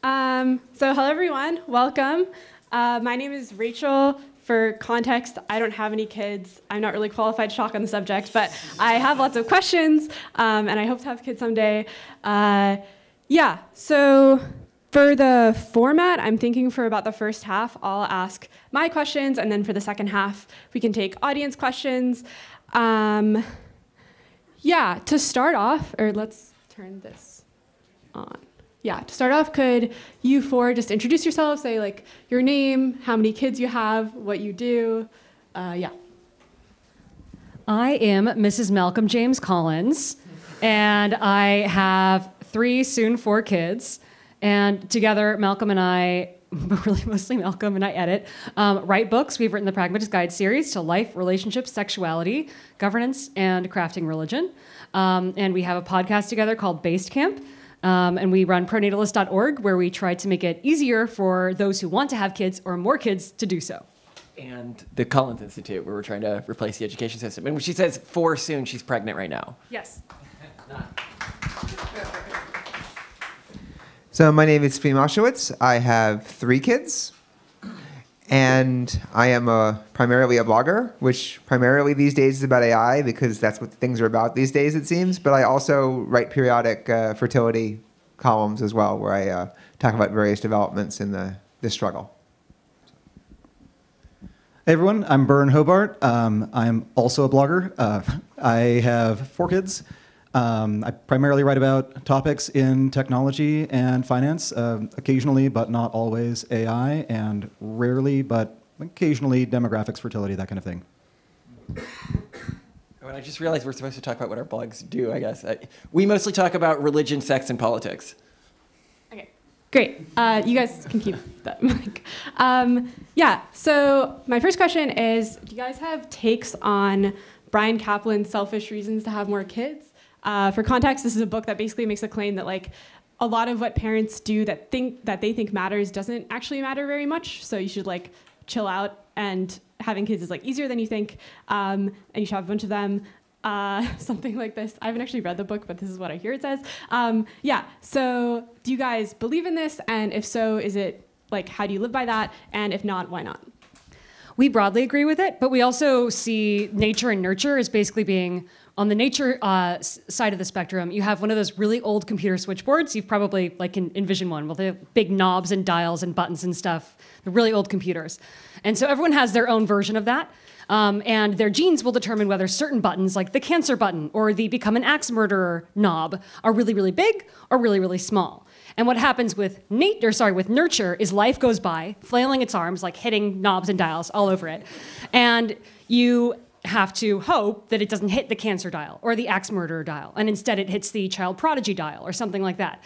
So hello everyone, welcome. My name is Rachel. For context, I don't have any kids. I'm not really qualified to talk on the subject, but I have lots of questions, and I hope to have kids someday. So for the format, I'm thinking for about the first half, I'll ask my questions, and then for the second half, we can take audience questions. To start off, or let's turn this on. To start off, could you four just introduce yourselves, say like your name, how many kids you have, what you do, I am Mrs. Malcom James Collins, and I have 3, soon 4 kids. And together, Malcolm and I, really mostly Malcolm and I edit, write books. We've written the Pragmatist Guide series to life, relationships, sexuality, governance, and crafting religion. And we have a podcast together called Based Camp. And we run Pronatalist.org, where we try to make it easier for those who want to have kids or more kids to do so. And the Collins Institute, where we're trying to replace the education system. And when she says 4 soon, she's pregnant right now. Yes. So my name is Mowshowitz. I have 3 kids. And I am primarily a blogger, which primarily these days is about AI because that's what things are about these days, it seems. But I also write periodic fertility columns as well, where I talk about various developments in the struggle. Hey everyone, I'm Byrne Hobart. I'm also a blogger. I have 4 kids. I primarily write about topics in technology and finance, occasionally but not always AI, and rarely but occasionally demographics, fertility, that kind of thing. Oh, and I just realized we're supposed to talk about what our blogs do, I guess. We mostly talk about religion, sex, and politics. Okay, great. You guys can keep that mic. So my first question is, do you guys have takes on Bryan Caplan's Selfish Reasons to Have More Kids? For context, this is a book that basically makes a claim that like a lot of what parents do that they think matters doesn't actually matter very much. So you should like chill out, and having kids is like easier than you think, and you should have a bunch of them. Something like this. I haven't actually read the book, but this is what I hear it says. So do you guys believe in this? And if so, is it like, how do you live by that? And if not, why not? We broadly agree with it, but we also see nature and nurture as basically being on the nature side of the spectrum. You have one of those really old computer switchboards. You've probably like envisioned one with the big knobs and dials and buttons and stuff, the really old computers. And so everyone has their own version of that. And their genes will determine whether certain buttons, like the cancer button or the become an axe murderer knob, are really, really big or really, really small. And what happens with nurture is life goes by, flailing its arms, like hitting knobs and dials all over it. And you have to hope that it doesn't hit the cancer dial or the axe murderer dial, and instead it hits the child prodigy dial or something like that.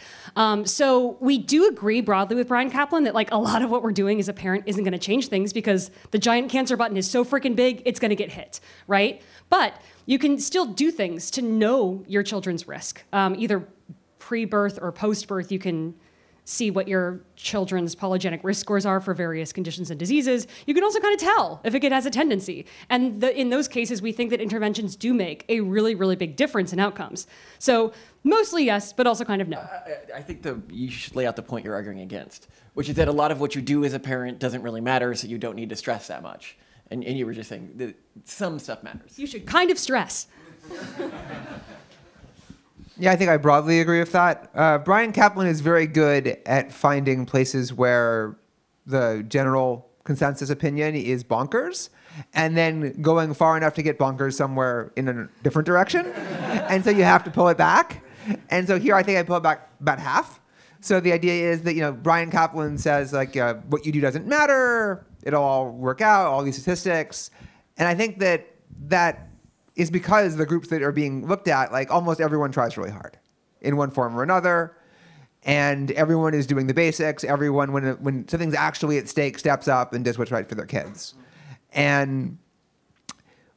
So we do agree broadly with Bryan Caplan that like a lot of what we're doing as a parent isn't going to change things because the giant cancer button is so freaking big, it's going to get hit, right? But you can still do things to know your children's risk. Either pre-birth or post-birth, you can see what your children's polygenic risk scores are for various conditions and diseases. You can also kind of tell if a kid has a tendency. And in those cases, we think that interventions do make a really, really big difference in outcomes. So mostly yes, but also kind of no. I think you should lay out the point you're arguing against, which is that a lot of what you do as a parent doesn't really matter, so you don't need to stress that much. And you were just saying that some stuff matters. You should kind of stress. Yeah, I think I broadly agree with that. Bryan Caplan is very good at finding places where the general consensus opinion is bonkers, and then going far enough to get bonkers somewhere in a different direction. And so you have to pull it back. And so here I think I pull it back about half. So the idea is that, Bryan Caplan says, like, what you do doesn't matter. It'll all work out, all these statistics. And I think that is because the groups that are being looked at, like almost everyone tries really hard in one form or another. And everyone is doing the basics. Everyone, when something's actually at stake, steps up and does what's right for their kids. And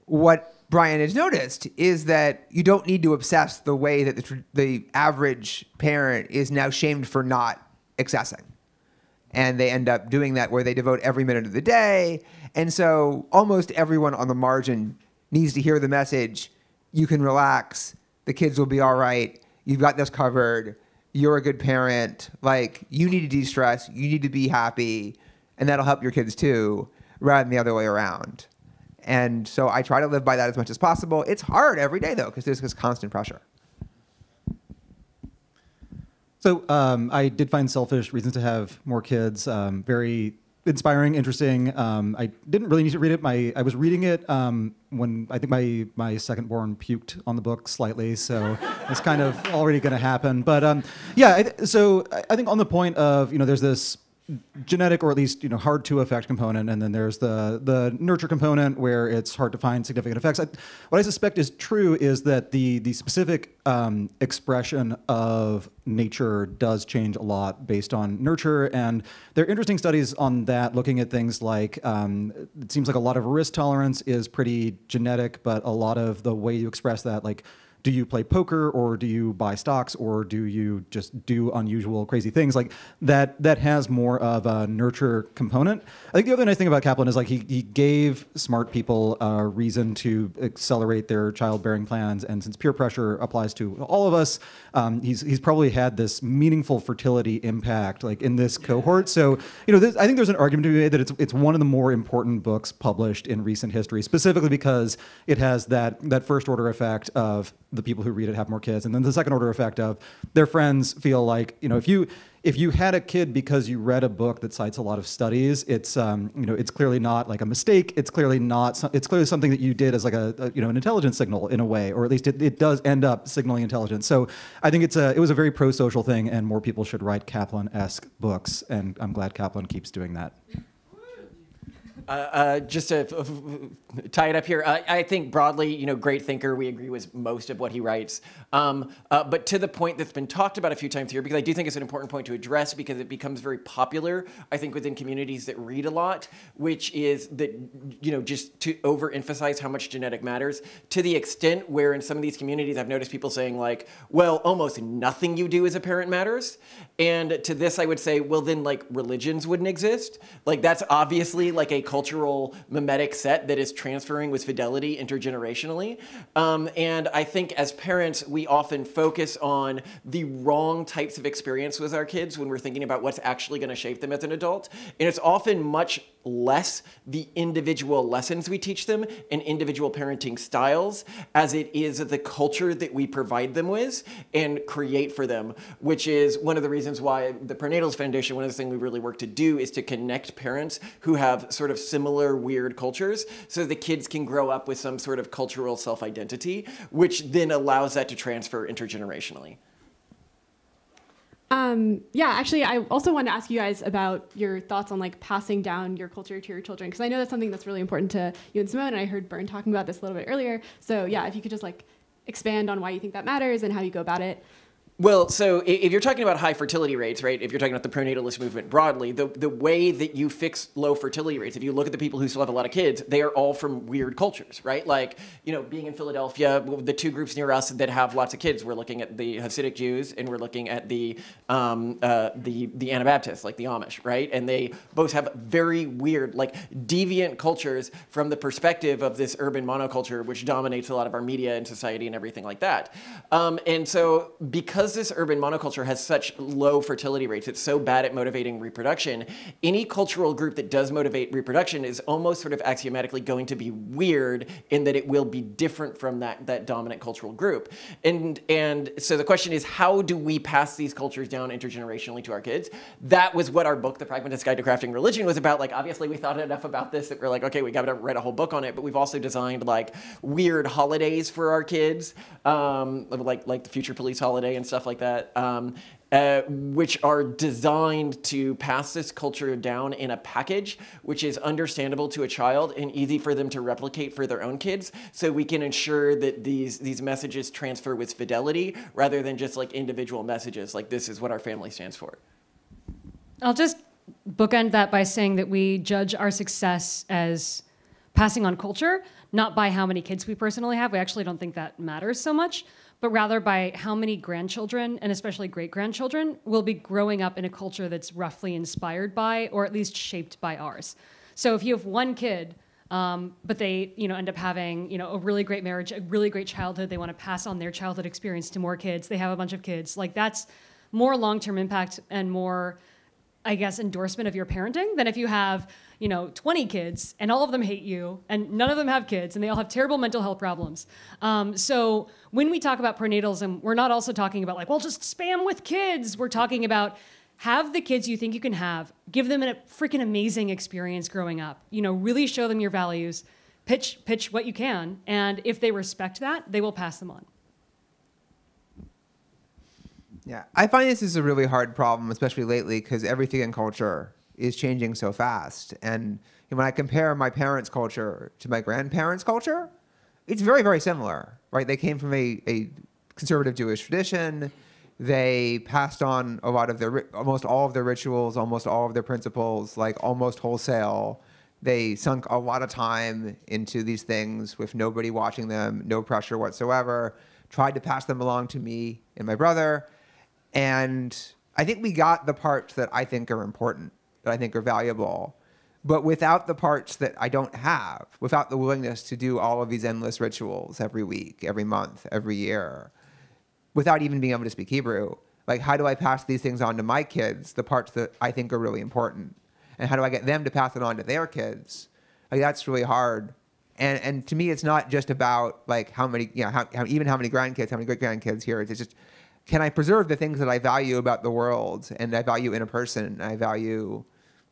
what Bryan has noticed is that you don't need to obsess the way that the average parent is now shamed for not accessing. And they end up doing that where they devote every minute of the day. And so almost everyone on the margin needs to hear the message, you can relax, the kids will be all right, you've got this covered, you're a good parent. Like, you need to de-stress, you need to be happy, and that'll help your kids too, rather than the other way around. And so I try to live by that as much as possible. It's hard every day, though, because there's this constant pressure. So I did find Selfish Reasons to Have More Kids very inspiring, interesting. I didn't really need to read it. I was reading it when I think my second born puked on the book slightly, so it's kind of already going to happen. But so I think on the point of, there's this genetic, or at least hard to affect component, and then there's the nurture component where it's hard to find significant effects. What I suspect is true is that the specific expression of nature does change a lot based on nurture, and there are interesting studies on that, looking at things like it seems like a lot of risk tolerance is pretty genetic, but a lot of the way you express that, like, do you play poker, or do you buy stocks, or do you just do unusual, crazy things? Like that has more of a nurture component. I think the other nice thing about Kaplan is, like, he gave smart people a reason to accelerate their childbearing plans, and since peer pressure applies to all of us, he's probably had this meaningful fertility impact, like, in this cohort. So I think there's an argument to be made that it's one of the more important books published in recent history, specifically because it has that first order effect of the people who read it have more kids, and then the second order effect of their friends feel like, if you had a kid because you read a book that cites a lot of studies, it's it's clearly not like a mistake. It's clearly something that you did as like an intelligence signal in a way, or at least it does end up signaling intelligence. So I think it was a very pro-social thing, and more people should write Kaplan-esque books, and I'm glad Kaplan keeps doing that. Just to tie it up here, I think broadly, great thinker. We agree with most of what he writes. But to the point that's been talked about a few times here, because I do think it's an important point to address, because it becomes very popular, I think, within communities that read a lot, which is that, just to overemphasize how much genetic matters, to the extent where in some of these communities I've noticed people saying, like, well, almost nothing you do as a parent matters. And to this I would say, well, then, like, religions wouldn't exist. Like, that's obviously like a cultural mimetic set that is transferring with fidelity intergenerationally. And I think as parents, we often focus on the wrong types of experience with our kids when we're thinking about what's actually going to shape them as an adult. And it's often much less the individual lessons we teach them and individual parenting styles as it is the culture that we provide them with and create for them, which is one of the reasons why the Pronatalism Foundation, one of the things we really work to do is to connect parents who have sort of similar weird cultures so the kids can grow up with some sort of cultural self-identity, which then allows that to transfer intergenerationally. Actually, I also wanted to ask you guys about your thoughts on, like, passing down your culture to your children, because I know that's something that's really important to you and Simone, and I heard Byrne talking about this a little bit earlier. So yeah, if you could just, like, expand on why you think that matters and how you go about it. Well, so if you're talking about high fertility rates, right, if you're talking about the pronatalist movement broadly, the way that you fix low fertility rates, if you look at the people who still have a lot of kids, they are all from weird cultures, right? Like, being in Philadelphia, the two groups near us that have lots of kids, we're looking at the Hasidic Jews and we're looking at the Anabaptists, like the Amish, right? And they both have very weird, like, deviant cultures from the perspective of this urban monoculture, which dominates a lot of our media and society and everything like that. And so because this urban monoculture has such low fertility rates, it's so bad at motivating reproduction, any cultural group that does motivate reproduction is almost sort of axiomatically going to be weird in that it will be different from that dominant cultural group. And so the question is, how do we pass these cultures down intergenerationally to our kids? That was what our book, The Pragmatist Guide to Crafting Religion, was about. Like, obviously we thought enough about this that we're like, okay, we got to write a whole book on it, but we've also designed, like, weird holidays for our kids, like the Future Police holiday and stuff like that, which are designed to pass this culture down in a package which is understandable to a child and easy for them to replicate for their own kids, so we can ensure that these messages transfer with fidelity rather than just like individual messages like, this is what our family stands for. I'll just bookend that by saying that we judge our success as passing on culture, not by how many kids we personally have. We actually don't think that matters so much, but rather by how many grandchildren, and especially great-grandchildren, will be growing up in a culture that's roughly inspired by, or at least shaped by ours. So if you have one kid, but they end up having a really great marriage, a really great childhood, they want to pass on their childhood experience to more kids, they have a bunch of kids, like, that's more long-term impact and more, I guess, endorsement of your parenting than if you have, 20 kids and all of them hate you and none of them have kids and they all have terrible mental health problems. So when we talk about pronatalism, we're not also talking about like, well, just spam with kids. We're talking about have the kids you think you can have, give them a freaking amazing experience growing up, really show them your values, pitch what you can. And if they respect that, they will pass them on. Yeah, I find this is a really hard problem, especially lately, because everything in culture is changing so fast. And when I compare my parents' culture to my grandparents' culture, it's very, very similar, right? They came from a conservative Jewish tradition. They passed on a lot of almost all of their rituals, almost all of their principles, like almost wholesale. They sunk a lot of time into these things with nobody watching them, no pressure whatsoever, tried to pass them along to me and my brother. And I think we got the parts that I think are important, that I think are valuable, but without the parts that I don't have, without the willingness to do all of these endless rituals every week, every month, every year, without even being able to speak Hebrew. Like, how do I pass these things on to my kids, the parts that I think are really important? And how do I get them to pass it on to their kids? Like, that's really hard. And to me, it's not just about like how many, how many grandkids, how many great grandkids here. It's just, can I preserve the things that I value about the world and I value in a person, and I value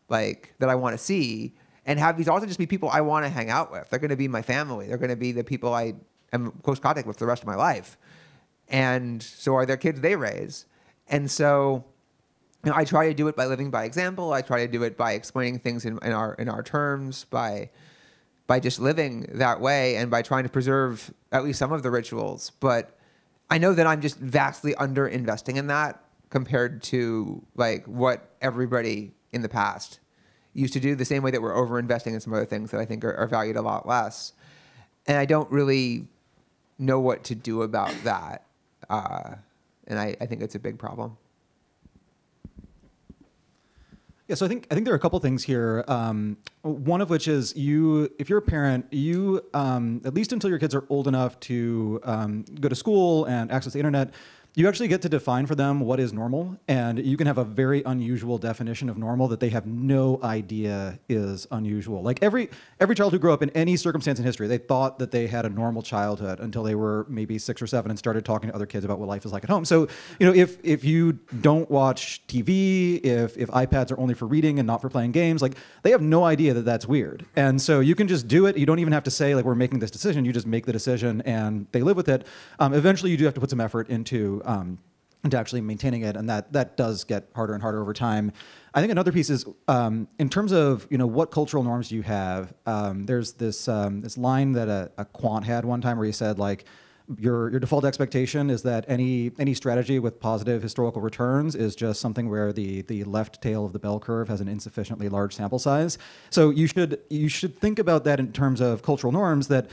like that I want to see, and have these also just be people I want to hang out with. They're going to be my family. They're going to be the people I am in close contact with the rest of my life. And so are their kids they raise. And so I try to do it by living by example. I try to do it by explaining things in our terms, by just living that way, and by trying to preserve at least some of the rituals. But I know that I'm just vastly under investing in that compared to like what everybody in the past used to do, the same way that we're over investing in some other things that I think are valued a lot less. And I don't really know what to do about that. And I think it's a big problem. Yeah, so I think there are a couple things here. One of which is if you're a parent, at least until your kids are old enough to go to school and access the internet, you actually get to define for them what is normal, and you can have a very unusual definition of normal that they have no idea is unusual. Like every child who grew up in any circumstance in history, they thought that they had a normal childhood until they were maybe 6 or 7 and started talking to other kids about what life is like at home. So, if you don't watch TV, if iPads are only for reading and not for playing games, like they have no idea that that's weird. And so you can just do it. You don't even have to say like we're making this decision. You just make the decision and they live with it. Eventually, you do have to put some effort into actually maintaining it, and that does get harder and harder over time. I think another piece is in terms of what cultural norms do you have. There's this line that a quant had one time where he said like your default expectation is that any strategy with positive historical returns is just something where the left tail of the bell curve has an insufficiently large sample size. So you should think about that in terms of cultural norms, that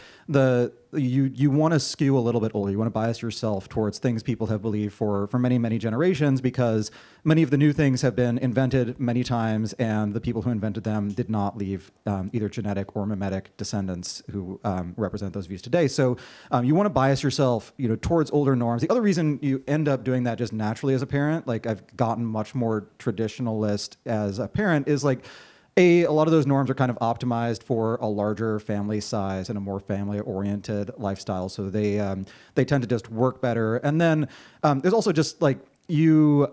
you want to skew a little bit older. You want to bias yourself towards things people have believed for many, many generations, because many of the new things have been invented many times, and the people who invented them did not leave either genetic or mimetic descendants who represent those views today. So you want to bias yourself towards older norms. The other reason you end up doing that just naturally as a parent, like I've gotten much more traditionalist as a parent, is like, a lot of those norms are kind of optimized for a larger family size and a more family-oriented lifestyle, so they tend to just work better. And then there's also just like you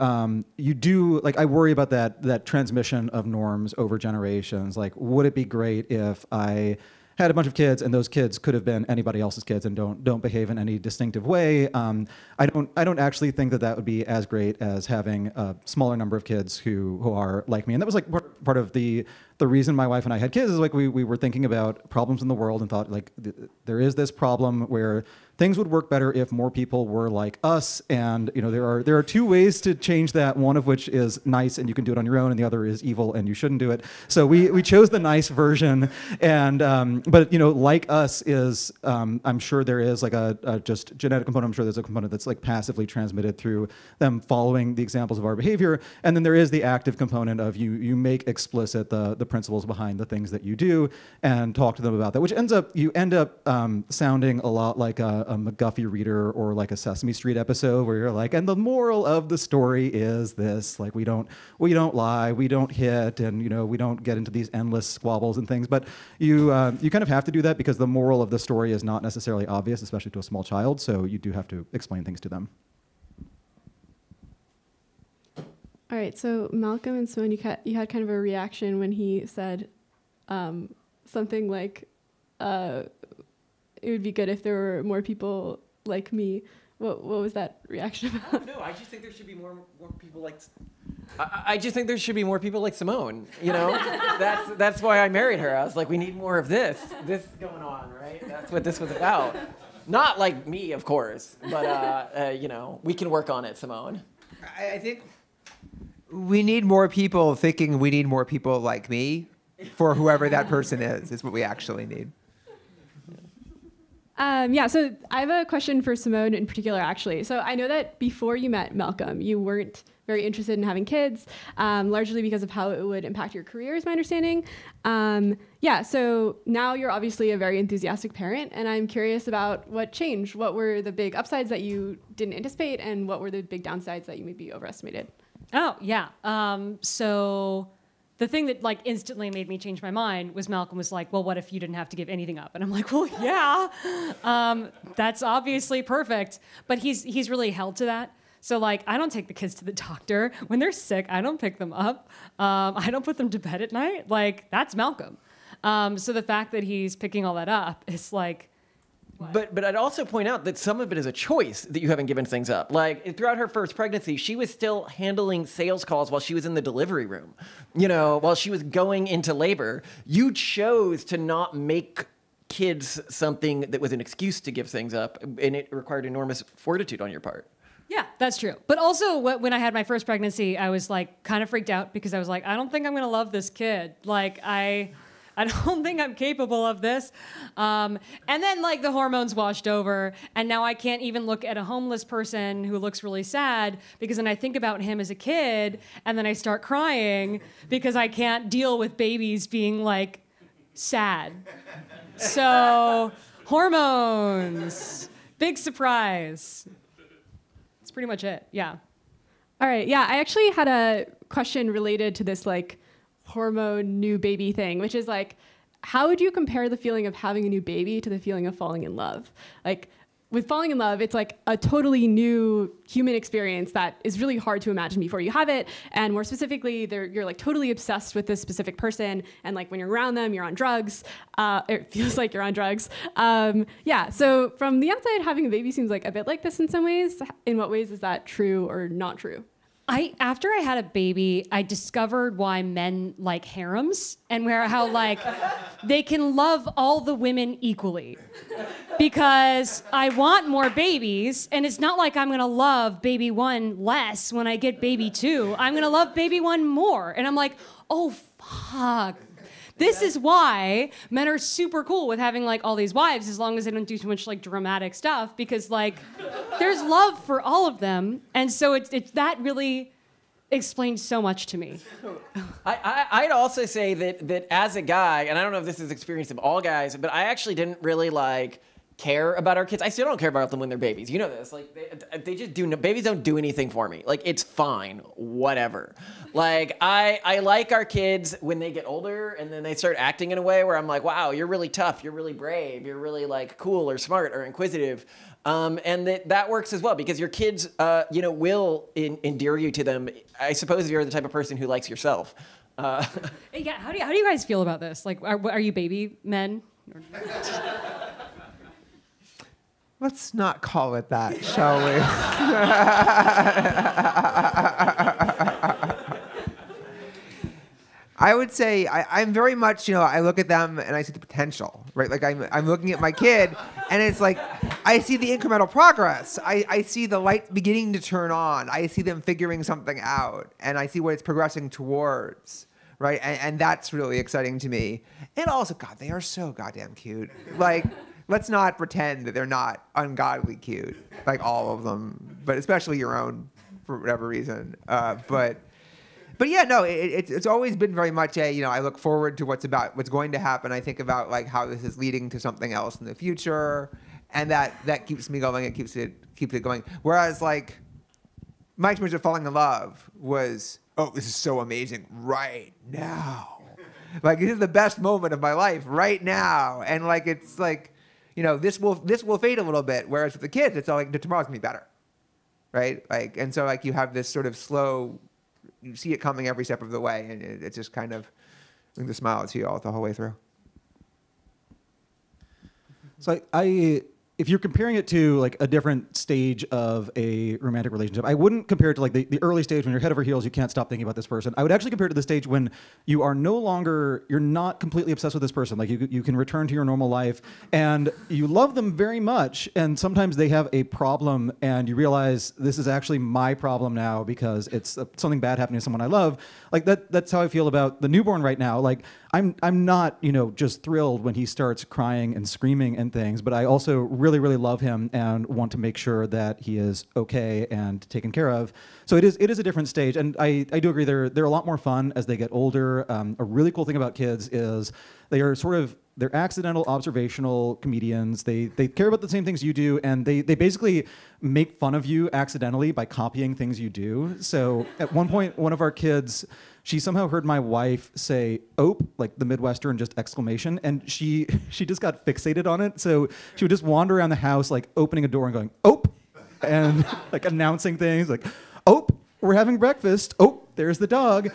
do, like I worry about that transmission of norms over generations. Like, would it be great if I had a bunch of kids and those kids could have been anybody else's kids and don't behave in any distinctive way? I don't actually think that would be as great as having a smaller number of kids who are like me. And that was like part of the reason my wife and I had kids, is like we were thinking about problems in the world and thought like there is this problem where things would work better if more people were like us. And there are two ways to change that, one of which is nice and you can do it on your own, and the other is evil and you shouldn't do it. So we chose the nice version. And but like us is I'm sure there is like a just genetic component. I'm sure there's a component that's like passively transmitted through them following the examples of our behavior. And then there is the active component of you make explicit the principles behind the things that you do and talk to them about that, which you end up sounding a lot like a a McGuffey reader or like a Sesame Street episode where you're like, and the moral of the story is this, like we don't lie, we don't hit, and we don't get into these endless squabbles and things. But you kind of have to do that because the moral of the story is not necessarily obvious, especially to a small child. So you do have to explain things to them. All right, so Malcolm and Simone, you had kind of a reaction when he said something like, it would be good if there were more people like me. What was that reaction about? No, I just think there should be more people like. I just think there should be more people like Simone. That's why I married her. I was like, we need more of this going on, right? That's what this was about. Not like me, of course, but we can work on it, Simone. I think we need more people thinking we need more people like me for whoever that person is what we actually need. So I have a question for Simone in particular, actually. So I know that before you met Malcolm, you weren't very interested in having kids, largely because of how it would impact your career, is my understanding. So now you're obviously a very enthusiastic parent, and I'm curious about what changed. What were the big upsides that you didn't anticipate, and what were the big downsides that you maybe overestimated? Oh, yeah. So the thing that like instantly made me change my mind was Malcolm was like, well, what if you didn't have to give anything up? And I'm like, well, yeah, that's obviously perfect. But he's really held to that. So like, I don't take the kids to the doctor. When they're sick, I don't pick them up. I don't put them to bed at night. Like, that's Malcolm. So the fact that he's picking all that up is like, what? But I'd also point out that some of it is a choice that you haven't given things up. Like throughout her first pregnancy, she was still handling sales calls while she was in the delivery room. While she was going into labor, you chose to not make kids something that was an excuse to give things up, and it required enormous fortitude on your part. Yeah, that's true. But also when I had my first pregnancy, I was like kind of freaked out because I was like, I don't think I'm going to love this kid. Like I don't think I'm capable of this. And then like the hormones washed over, and now I can't even look at a homeless person who looks really sad because then I think about him as a kid, and then I start crying because I can't deal with babies being like sad. So hormones, big surprise. That's pretty much it. Yeah. All right. Yeah, I actually had a question related to this like hormone new baby thing, which is like, how would you compare the feeling of having a new baby to the feeling of falling in love? Like with falling in love, it's like a totally new human experience that is really hard to imagine before you have it. And more specifically, you're like totally obsessed with this specific person. And like when you're around them, you're on drugs. It feels like you're on drugs. So from the outside, having a baby seems like a bit like this in some ways. In what ways is that true or not true? After I had a baby, I discovered why men like harems and how like they can love all the women equally. Because I want more babies, and it's not like I'm gonna love baby one less when I get baby two. I'm gonna love baby one more. And I'm like, oh fuck. This is why men are super cool with having like all these wives as long as they don't do too much like dramatic stuff, because like there's love for all of them. And so it's that really explains so much to me. I'd also say that as a guy, and I don't know if this is the experience of all guys, but I actually didn't really like care about our kids. I still don't care about them when they're babies. You know this. Like they just do. Babies don't do anything for me. Like it's fine, whatever. Like I like our kids when they get older and then they start acting in a way where I'm like, wow, you're really tough, you're really brave, you're really like cool or smart or inquisitive. And that works as well because your kids, will endear you to them. I suppose if you're the type of person who likes yourself. Yeah. How do you guys feel about this? Like, are you baby men? Let's not call it that, shall we? I would say I'm very much, I look at them and I see the potential, right? Like I'm looking at my kid and it's like, I see the incremental progress. I see the light beginning to turn on. I see them figuring something out and I see what it's progressing towards, right? And that's really exciting to me. And also, God, they are so goddamn cute. Like, let's not pretend that they're not ungodly cute, like all of them, but especially your own for whatever reason. But yeah, no, it's always been very much I look forward to what's going to happen. I think about like how this is leading to something else in the future, and that keeps me going. It keeps it going. Whereas like my experience of falling in love was, oh, this is so amazing right now. Like this is the best moment of my life right now, and like it's like, you know, this will fade a little bit. Whereas with the kids, it's all like tomorrow's gonna be better, right? Like, and so like you have this sort of slow, you see it coming every step of the way, and it's just kind of brings a smile to you all the whole way through. So if you're comparing it to like a different stage of a romantic relationship, I wouldn't compare it to like the early stage when you're head over heels, you can't stop thinking about this person. I would actually compare it to the stage when you are no longer, you're not completely obsessed with this person. Like you can return to your normal life and you love them very much. And sometimes they have a problem and you realize this is actually my problem now because it's something bad happening to someone I love. Like that's how I feel about the newborn right now. Like I'm not, you know, just thrilled when he starts crying and screaming and things, but I also really, really love him and want to make sure that he is okay and taken care of. So it is a different stage, and I do agree they're a lot more fun as they get older. A really cool thing about kids is they're accidental observational comedians. They care about the same things you do, and they basically make fun of you accidentally by copying things you do. So at one point, one of our kids, she somehow heard my wife say "ope," like the Midwestern just exclamation, and she just got fixated on it. So she would just wander around the house like opening a door and going "ope," and like announcing things like "ope, we're having breakfast. Oh, there's the dog."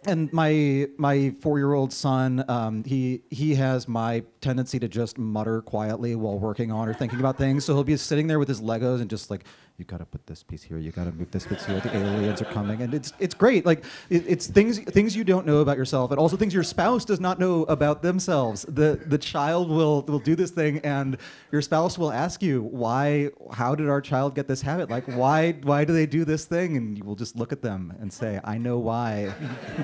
And my 4-year-old son, he has my tendency to just mutter quietly while working on or thinking about things. So he'll be sitting there with his Legos and just like, you gotta put this piece here, you gotta move this piece here, the aliens are coming. And it's great. Like it's things you don't know about yourself, and also things your spouse does not know about themselves. The child will do this thing, and your spouse will ask you, how did our child get this habit? Like why do they do this thing? And you will just look at them and say, I know why.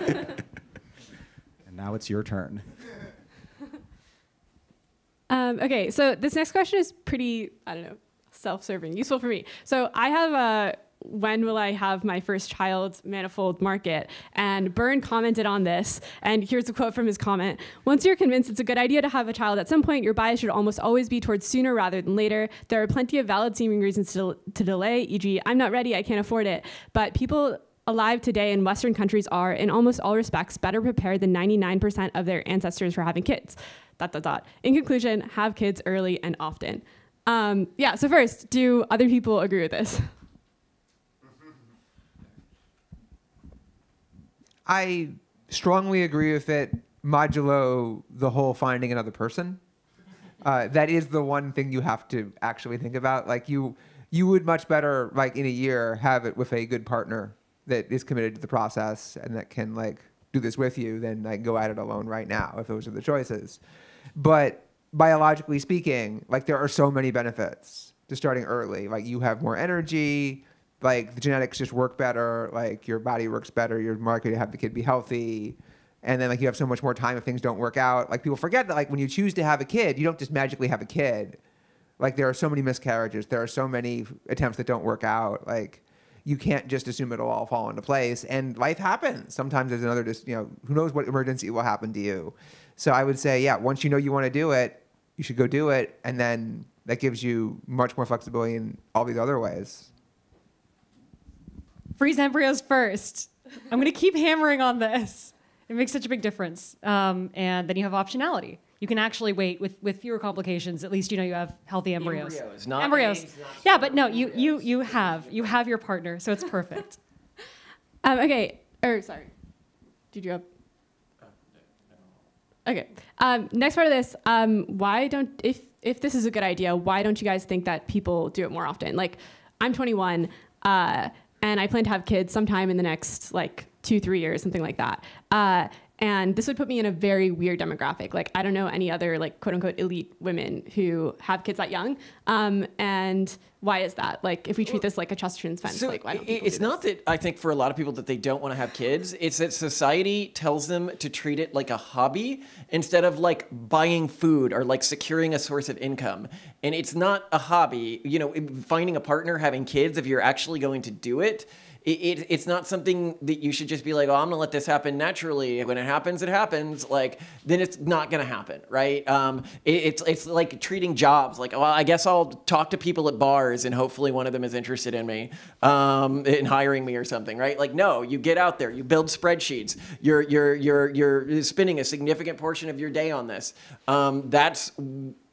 And now it's your turn. Okay, so this next question is pretty, I don't know, self-serving, useful for me. So I have a when will I have my first child manifold market? And Byrne commented on this, and here's a quote from his comment. Once you're convinced it's a good idea to have a child at some point, your bias should almost always be towards sooner rather than later. There are plenty of valid seeming reasons to delay, e.g., I'm not ready, I can't afford it. But people alive today in Western countries are, in almost all respects, better prepared than 99% of their ancestors for having kids. ... In conclusion, have kids early and often. So first, do other people agree with this? I strongly agree with it, modulo the whole finding another person. That is the one thing you have to actually think about. Like you would much better, like in a year, have it with a good partner that is committed to the process and that can like do this with you than like go at it alone right now, if those are the choices. But biologically speaking, like there are so many benefits to starting early. Like you have more energy, like the genetics just work better, like your body works better, you're more likely to have the kid be healthy, and then like you have so much more time if things don't work out. Like people forget that like when you choose to have a kid, you don't just magically have a kid. Like there are so many miscarriages, there are so many attempts that don't work out. Like you can't just assume it'll all fall into place, and life happens. Sometimes there's another, who knows what emergency will happen to you. So I would say, yeah, once you know you want to do it, you should go do it, and then that gives you much more flexibility in all these other ways. Freeze embryos first. I'm going to keep hammering on this. It makes such a big difference. And then you have optionality. You can actually wait with fewer complications. At least you know you have healthy embryos. Not embryos. eggs, not Yeah, but no, you have your partner, so it's perfect. Okay. Sorry. Did you have? Okay. Next part of this. Why don't if this is a good idea, why don't you guys think that people do it more often? Like, I'm 21, and I plan to have kids sometime in the next 2-3 years, something like that. And this would put me in a very weird demographic. Like, I don't know any other quote unquote elite women who have kids that young. And why is that? Like, if we treat this like a Chesterton's fence, so why don't people it's do not this? that I think for a lot of people that they don't want to have kids. It's that society tells them to treat it like a hobby instead of buying food or securing a source of income. And it's not a hobby. Finding a partner, having kids, if you're actually going to do it, it's not something that you should just be like, oh, I'm gonna let this happen naturally. When it happens, it happens. Like, then it's not gonna happen, right? It's like treating jobs. Like, well, I guess I'll talk to people at bars and hopefully one of them is interested in me, in hiring me or something, right? Like, no, you get out there, you build spreadsheets. You're spending a significant portion of your day on this. That's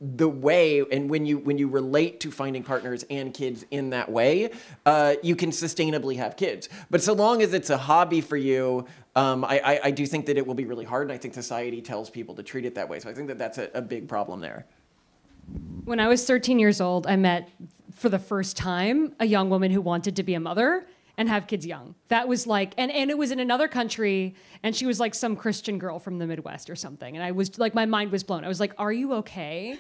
the way, and when you relate to finding partners and kids in that way, you can sustainably have kids. But so long as it's a hobby for you, I do think that it will be really hard, and I think society tells people to treat it that way. So I think that that's a big problem there. When I was 13 years old, I met for the first time a young woman who wanted to be a mother and have kids young. That was like, and it was in another country, and she was like some Christian girl from the Midwest or something. And I was like, my mind was blown. I was like, are you okay?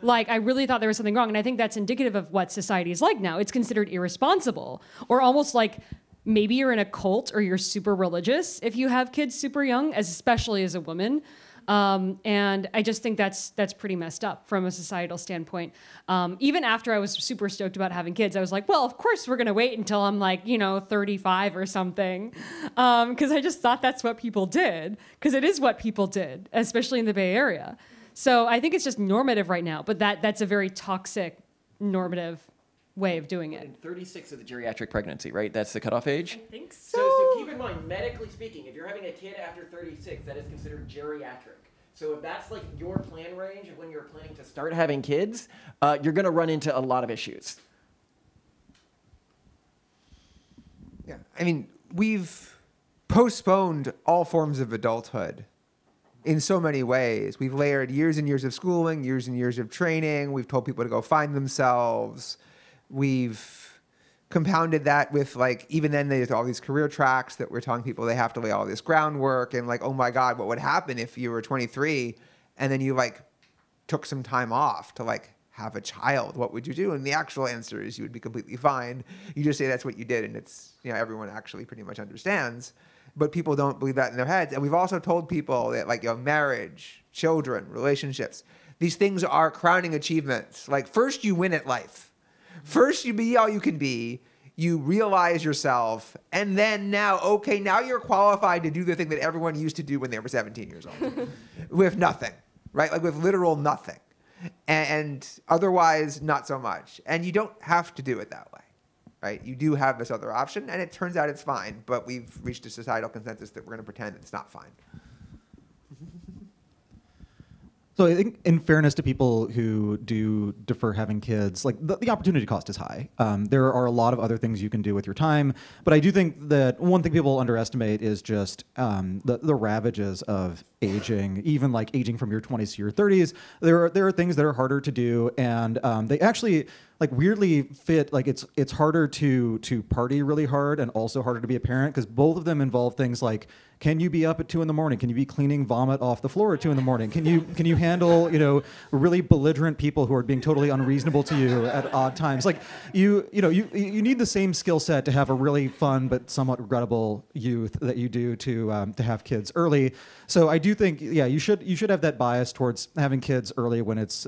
Like, I really thought there was something wrong. And I think that's indicative of what society is like now. It's considered irresponsible, or almost like maybe you're in a cult or you're super religious if you have kids super young, especially as a woman. And I just think that's pretty messed up from a societal standpoint. Even after I was super stoked about having kids, I was like, well, of course we're going to wait until I'm like, 35 or something. Because I just thought that's what people did. Because it is what people did, especially in the Bay Area. So I think it's just normative right now. But that's a very toxic normative way of doing it. And 36 is the geriatric pregnancy, right? That's the cutoff age? I think so. So keep in mind, medically speaking, if you're having a kid after 36, that is considered geriatric. So if that's like your plan range of when you're planning to start having kids, you're going to run into a lot of issues. Yeah, I mean, we've postponed all forms of adulthood in so many ways. We've layered years and years of schooling, years and years of training. We've told people to go find themselves. We've compounded that with, like, even then there's all these career tracks that we're telling people they have to lay all this groundwork, and like, oh my God, what would happen if you were 23 and then you like took some time off to like have a child? What would you do? And the actual answer is you would be completely fine. You just say that's what you did, and it's, everyone actually pretty much understands. But people don't believe that in their heads. And we've also told people that, like, marriage, children, relationships, these things are crowning achievements. Like, first you win at life. First, you be all you can be, you realize yourself, and then now you're qualified to do the thing that everyone used to do when they were 17 years old. With nothing, right? Like with literal nothing. And otherwise, not so much. And you don't have to do it that way, right? You do have this other option, and it turns out it's fine, but we've reached a societal consensus that we're going to pretend it's not fine. So I think, in fairness to people who do defer having kids, like the opportunity cost is high. There are a lot of other things you can do with your time, but I do think that one thing people underestimate is just the ravages of aging, even like aging from your 20s to your 30s. There are things that are harder to do, and they actually like weirdly fit. Like it's harder to party really hard, and also harder to be a parent, because both of them involve things like, can you be up at 2 a.m? Can you be cleaning vomit off the floor at 2 a.m? Can you handle really belligerent people who are being totally unreasonable to you at odd times? Like you need the same skill set to have a really fun but somewhat regrettable youth that you do to have kids early. So I do think you should have that bias towards having kids early when it's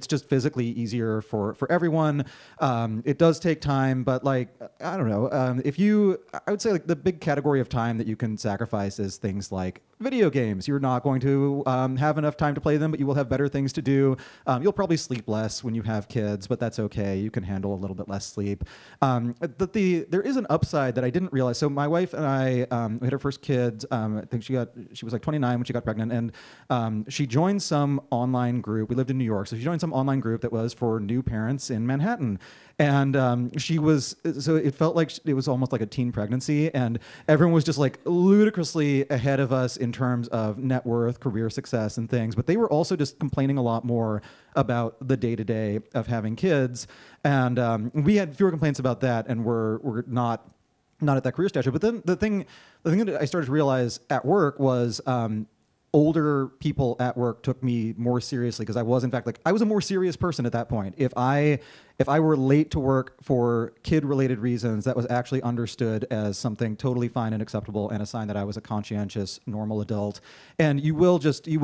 just physically easier for everyone. It does take time, but like I don't know, I would say like the big category of time that you can sacrifice is things like video games. You're not going to have enough time to play them, but you will have better things to do. You'll probably sleep less when you have kids, but that's okay. You can handle a little bit less sleep. But there is an upside that I didn't realize. So my wife and I, we had our first kid. I think she was like 29 when she got pregnant, and she joined some online group. We lived in New York, so she joined some online group that was for new parents in Manhattan. And so it felt like it was almost like a teen pregnancy, and everyone was just like ludicrously ahead of us in terms of net worth, career success, and things. But they were also just complaining a lot more about the day-to-day of having kids. And we had fewer complaints about that, and we're not at that career stature. But then the thing that I started to realize at work was older people at work took me more seriously, because I was in fact I was a more serious person at that point. If I if I were late to work for kid-related reasons, that was actually understood as something totally fine and acceptable and a sign that I was a conscientious, normal adult. And you will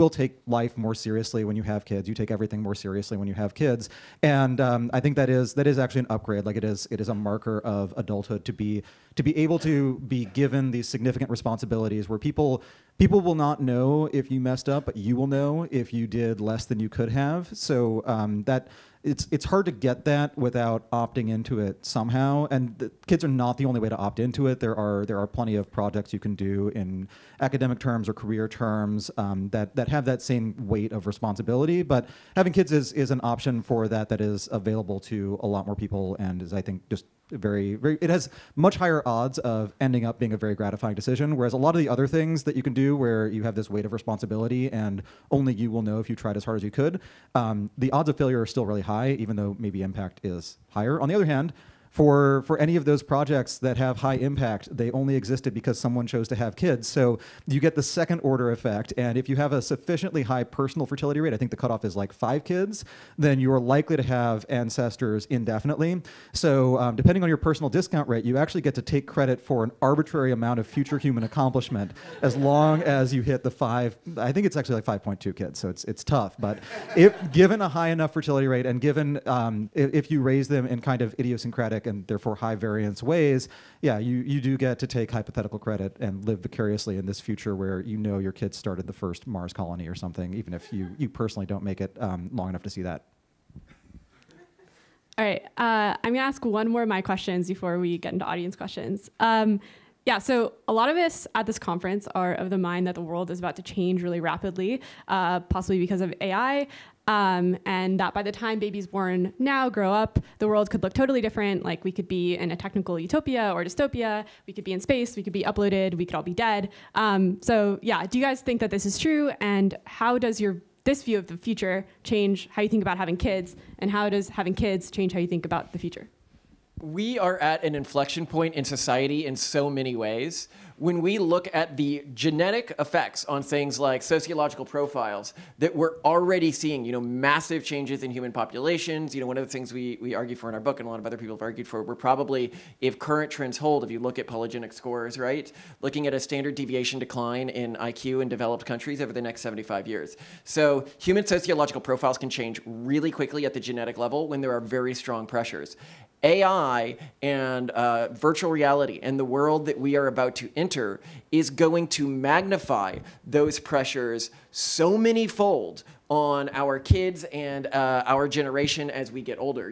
take life more seriously when you have kids. You take everything more seriously when you have kids. And I think that is actually an upgrade. Like it is a marker of adulthood to be able to be given these significant responsibilities where people will not know if you messed up, but you will know if you did less than you could have. So that it's hard to get that without opting into it somehow. And the kids are not the only way to opt into it. There are plenty of projects you can do in academic terms or career terms that have that same weight of responsibility. But having kids is an option for that is available to a lot more people, and is, I think, just it has much higher odds of ending up being a very gratifying decision, whereas a lot of the other things that you can do where you have this weight of responsibility and only you will know if you tried as hard as you could, the odds of failure are still really high, even though maybe impact is higher. On the other hand, for any of those projects that have high impact, they only existed because someone chose to have kids. So you get the second order effect. And if you have a sufficiently high personal fertility rate, I think the cutoff is like 5 kids, then you're likely to have ancestors indefinitely. So depending on your personal discount rate, you actually get to take credit for an arbitrary amount of future human accomplishment as long as you hit the 5, I think it's actually like 5.2 kids. So it's tough. But if given a high enough fertility rate and given if you raise them in kind of idiosyncratic and therefore high variance ways, yeah, you do get to take hypothetical credit and live vicariously in this future where you know your kids started the first Mars colony or something, even if you personally don't make it long enough to see that. All right, I'm gonna ask one more of my questions before we get into audience questions. Yeah, so a lot of us at this conference are of the mind that the world is about to change really rapidly, possibly because of AI. And that by the time babies born now grow up, the world could look totally different. Like we could be in a technical utopia or dystopia. We could be in space. We could be uploaded. We could all be dead. So yeah, do you guys think that this is true? And how does this view of the future change how you think about having kids? And how does having kids change how you think about the future? We are at an inflection point in society in so many ways. When we look at the genetic effects on things like sociological profiles that we're already seeing, massive changes in human populations. One of the things we argue for in our book, and a lot of other people have argued for, we're probably, if current trends hold, if you look at polygenic scores, right, looking at a standard deviation decline in IQ in developed countries over the next 75 years. So human sociological profiles can change really quickly at the genetic level when there are very strong pressures. AI and virtual reality and the world that we are about to enter is going to magnify those pressures so many fold on our kids and our generation as we get older.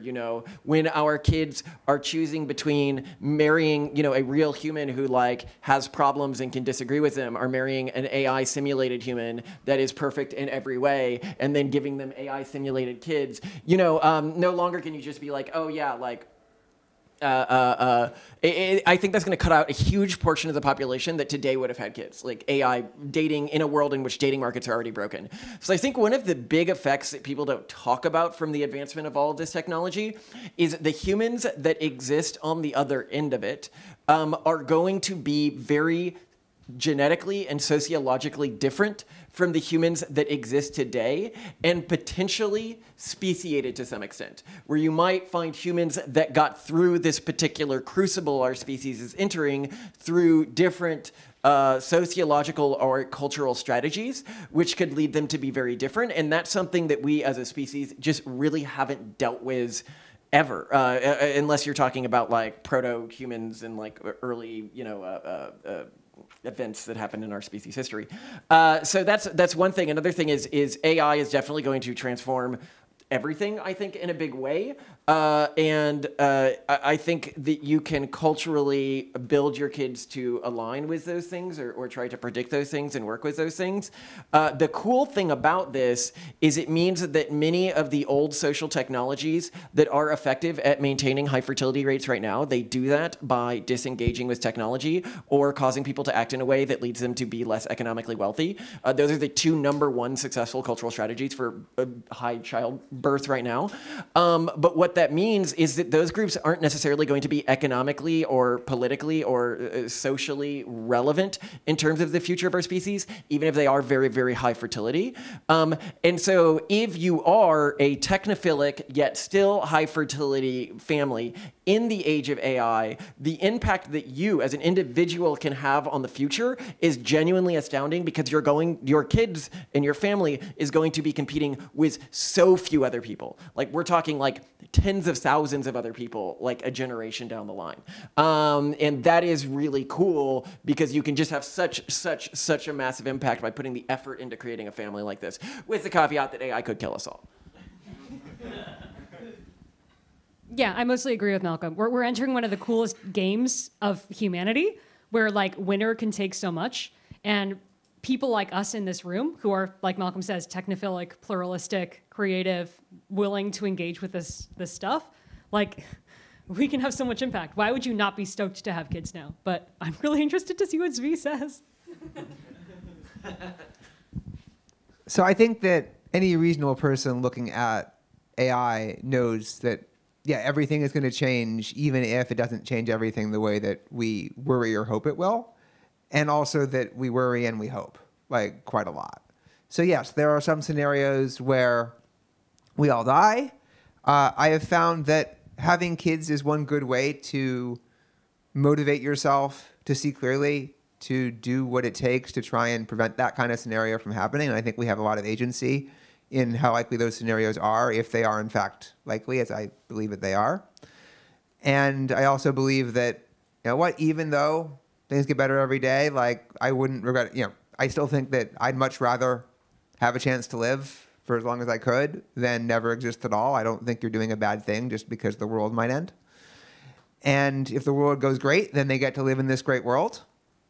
When our kids are choosing between marrying, a real human who has problems and can disagree with them, or marrying an AI simulated human that is perfect in every way, and then giving them AI simulated kids, no longer can you just be like, oh yeah, I think that's going to cut out a huge portion of the population that today would have had kids, like AI dating in a world in which dating markets are already broken. So I think one of the big effects that people don't talk about from the advancement of all of this technology is the humans that exist on the other end of it are going to be very genetically and sociologically different from the humans that exist today, and potentially speciated to some extent, where you might find humans that got through this particular crucible our species is entering through different sociological or cultural strategies, which could lead them to be very different. And that's something that we as a species just really haven't dealt with ever, unless you're talking about proto-humans and early, events that happened in our species history. So that's one thing. Another thing is AI is definitely going to transform everything, I think, in a big way. And I think that you can culturally build your kids to align with those things or try to predict those things and work with those things. The cool thing about this is it means that many of the old social technologies that are effective at maintaining high fertility rates right now, they do that by disengaging with technology or causing people to act in a way that leads them to be less economically wealthy. Those are the 2 #1 successful cultural strategies for high childbirth right now. But what what that means is that those groups aren't necessarily going to be economically or politically or socially relevant in terms of the future of our species, even if they are very, very high fertility. And so if you are a technophilic yet still high fertility family in the age of AI, the impact that you as an individual can have on the future is genuinely astounding, because your kids and your family is going to be competing with so few other people. Like, we're talking like tens of thousands of other people, like a generation down the line. And that is really cool, because you can just have such a massive impact by putting the effort into creating a family like this, with the caveat that AI could kill us all. Yeah, I mostly agree with Malcolm. We're entering one of the coolest games of humanity, where like winner can take so much, and people like us in this room, who are, like Malcolm says, technophilic, pluralistic, creative, willing to engage with this stuff, like, we can have so much impact. Why would you not be stoked to have kids now? But I'm really interested to see what Zvi says. So I think that any reasonable person looking at AI knows that, yeah, everything is going to change, even if it doesn't change everything the way that we worry or hope it will. And also that we worry and we hope, like, quite a lot. So yes, there are some scenarios where we all die. I have found that having kids is one good way to motivate yourself to see clearly, to do what it takes to try and prevent that kind of scenario from happening. And I think we have a lot of agency in how likely those scenarios are, if they are in fact likely, as I believe that they are. And I also believe that, you know what, even though things get better every day, like, I wouldn't regret it. You know, I still think that I'd much rather have a chance to live for as long as I could than never exist at all. I don't think you're doing a bad thing just because the world might end. And if the world goes great, then they get to live in this great world,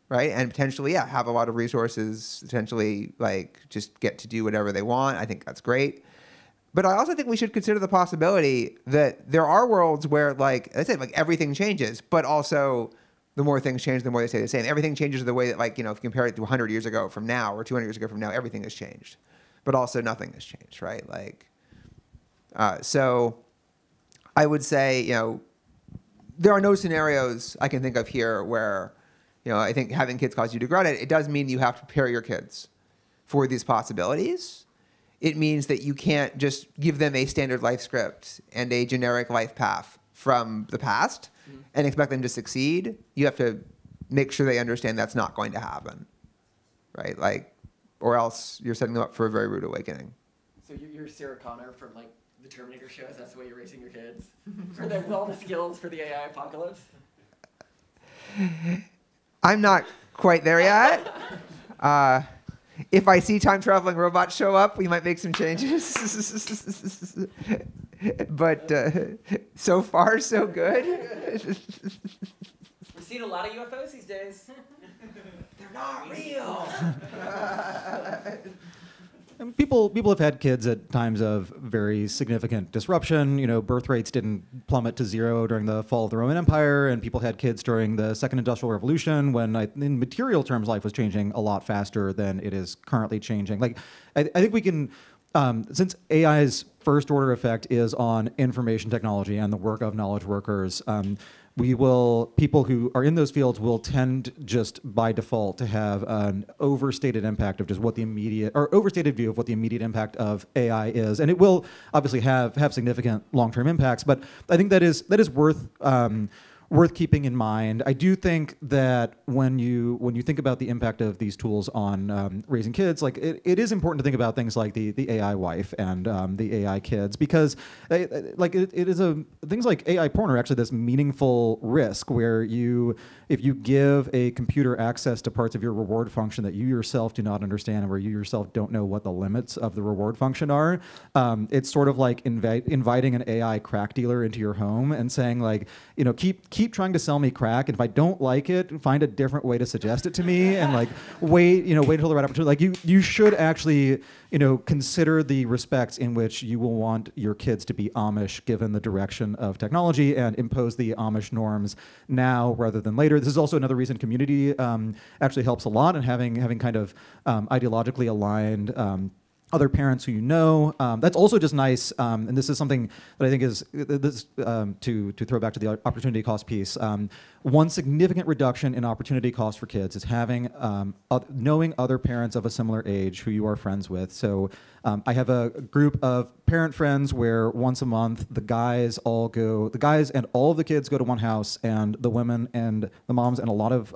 right? And potentially, yeah, have a lot of resources, potentially, like, just get to do whatever they want. I think that's great. But I also think we should consider the possibility that there are worlds where, like I said, like, everything changes, but also the more things change, the more they stay the same. Everything changes the way that, like, you know, if you compare it to 100 years ago from now, or 200 years ago from now, everything has changed. But also nothing has changed, right? Like, so I would say, you know, there are no scenarios I can think of here where, you know, I think having kids causes you to regret it. It does mean you have to prepare your kids for these possibilities. It means that you can't just give them a standard life script and a generic life path from the past and expect them to succeed. You have to make sure they understand that's not going to happen, right? Like, or else you're setting them up for a very rude awakening. So you're Sarah Connor from, like, the Terminator shows. That's the way you're raising your kids for all the skills for the AI apocalypse. I'm not quite there yet. If I see time-traveling robots show up, we might make some changes. But so far, so good. We're seeing a lot of UFOs these days. They're not real. And people have had kids at times of very significant disruption. You know, birth rates didn't plummet to zero during the fall of the Roman Empire, and people had kids during the Second Industrial Revolution, when, in material terms, life was changing a lot faster than it is currently changing. Like, I think we can, since AI's first order effect is on information technology and the work of knowledge workers, people who are in those fields will tend just by default to have an overstated impact of just what the immediate, or overstated view of what the immediate impact of AI is. And it will obviously have significant long-term impacts, but I think that is worth keeping in mind. I do think that when you think about the impact of these tools on raising kids, like, it is important to think about things like the AI wife and the AI kids, because it is things like AI porn are actually this meaningful risk where if you give a computer access to parts of your reward function that you yourself do not understand, and where you yourself don't know what the limits of the reward function are, it's sort of like inviting an AI crack dealer into your home and saying, like, you know, keep trying to sell me crack, and if I don't like it, find a different way to suggest it to me, and, like, wait until the right opportunity. Like, you should actually, you know, consider the respects in which you will want your kids to be Amish given the direction of technology, and impose the Amish norms now rather than later. This is also another reason community actually helps a lot, and having kind of ideologically aligned other parents who you know. That's also just nice, and this is something that I think is to throw back to the opportunity cost piece. One significant reduction in opportunity cost for kids is having knowing other parents of a similar age who you are friends with. So I have a group of parent friends where once a month the guys and all of the kids go to one house, and the women and the moms and a lot of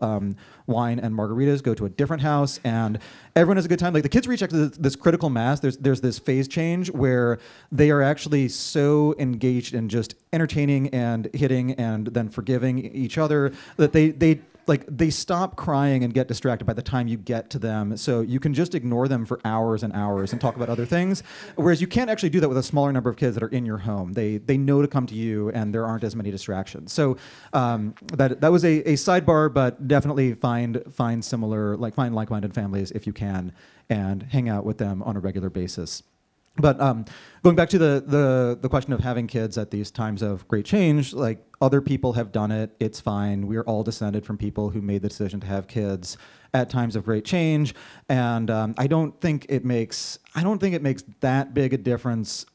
wine and margaritas go to a different house, and everyone has a good time. Like the kids reach actually this critical mass. There's this phase change where they are actually so engaged in just entertaining and hitting and then forgiving each other that they stop crying and get distracted by the time you get to them. So you can just ignore them for hours and hours and talk about other things. Whereas you can't actually do that with a smaller number of kids that are in your home. They know to come to you, and there aren't as many distractions. So that was a sidebar, but definitely find like-minded families if you can, and hang out with them on a regular basis. But going back to the question of having kids at these times of great change, like other people have done it, it's fine. We're all descended from people who made the decision to have kids at times of great change, and I don't think it makes that big a difference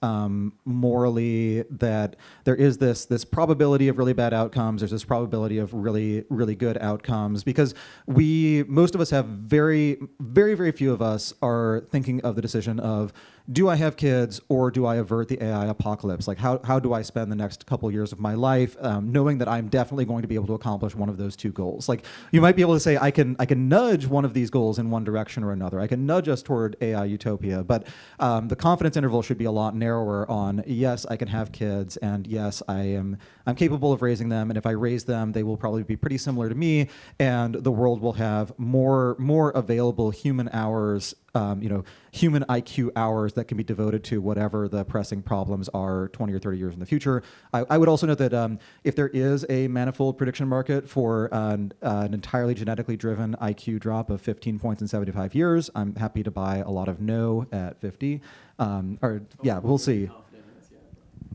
morally that there is this probability of really bad outcomes. There's this probability of really, really good outcomes, because most of us have very, very, very few of us are thinking of the decision of, do I have kids or do I avert the AI apocalypse? Like how do I spend the next couple years of my life knowing that I'm definitely going to be able to accomplish one of those two goals? Like you might be able to say, I can nudge one of these goals in one direction or another. I can nudge us toward AI utopia, but the confidence interval should be a lot narrower on, yes, I can have kids, and yes, I'm capable of raising them, and if I raise them, they will probably be pretty similar to me, and the world will have more available human hours, human IQ hours that can be devoted to whatever the pressing problems are 20 or 30 years in the future. I would also note that if there is a manifold prediction market for an entirely genetically driven IQ drop of 15 points in 75 years, I'm happy to buy a lot of no at 50. We'll see.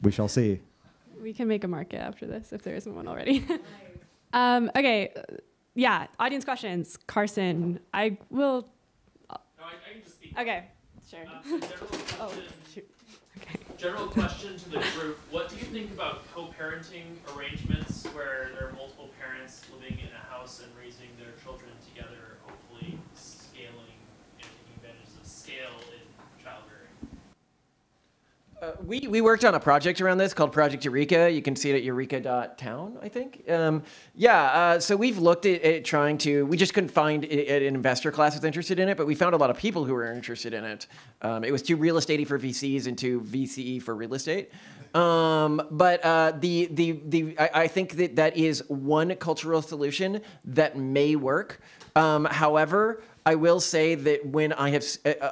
We shall see. We can make a market after this if there isn't one already. Okay, audience questions. Carson, I will... I can just speak. Okay, sure. General question to the group. What do you think about co-parenting arrangements where there are multiple parents living in a house and raising their children together, hopefully scaling and taking advantage of scale in child rearing? We worked on a project around this called Project Eureka. You can see it at eureka.town, I think. So we've looked at trying to, we just couldn't find an investor class that's interested in it, but we found a lot of people who were interested in it. It was too real estate-y for VCs and too VCE for real estate. I think that is one cultural solution that may work. However, I will say that when I have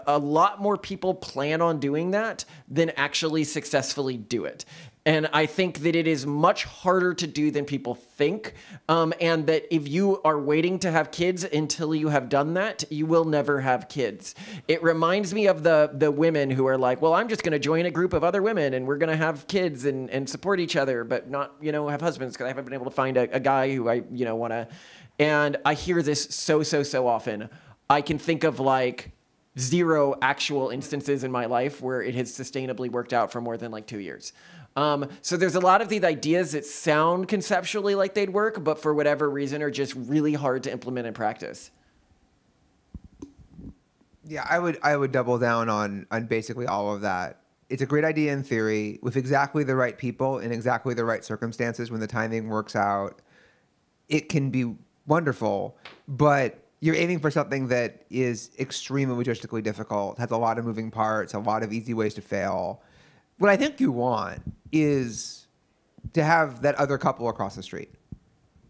a lot more people plan on doing that than actually successfully do it. And I think that it is much harder to do than people think. And that if you are waiting to have kids until you have done that, you will never have kids. It reminds me of the women who are like, well, I'm just going to join a group of other women and we're going to have kids and support each other, but not, have husbands, because I haven't been able to find a guy who I, want to. And I hear this so often. I can think of like 0 actual instances in my life where it has sustainably worked out for more than like 2 years. So there's a lot of these ideas that sound conceptually like they'd work, but for whatever reason are just really hard to implement in practice. Yeah, I would double down on basically all of that. It's a great idea in theory with exactly the right people in exactly the right circumstances. When the timing works out, it can be wonderful, but you're aiming for something that is extremely logistically difficult, has a lot of moving parts, a lot of easy ways to fail. What I think you want is to have that other couple across the street,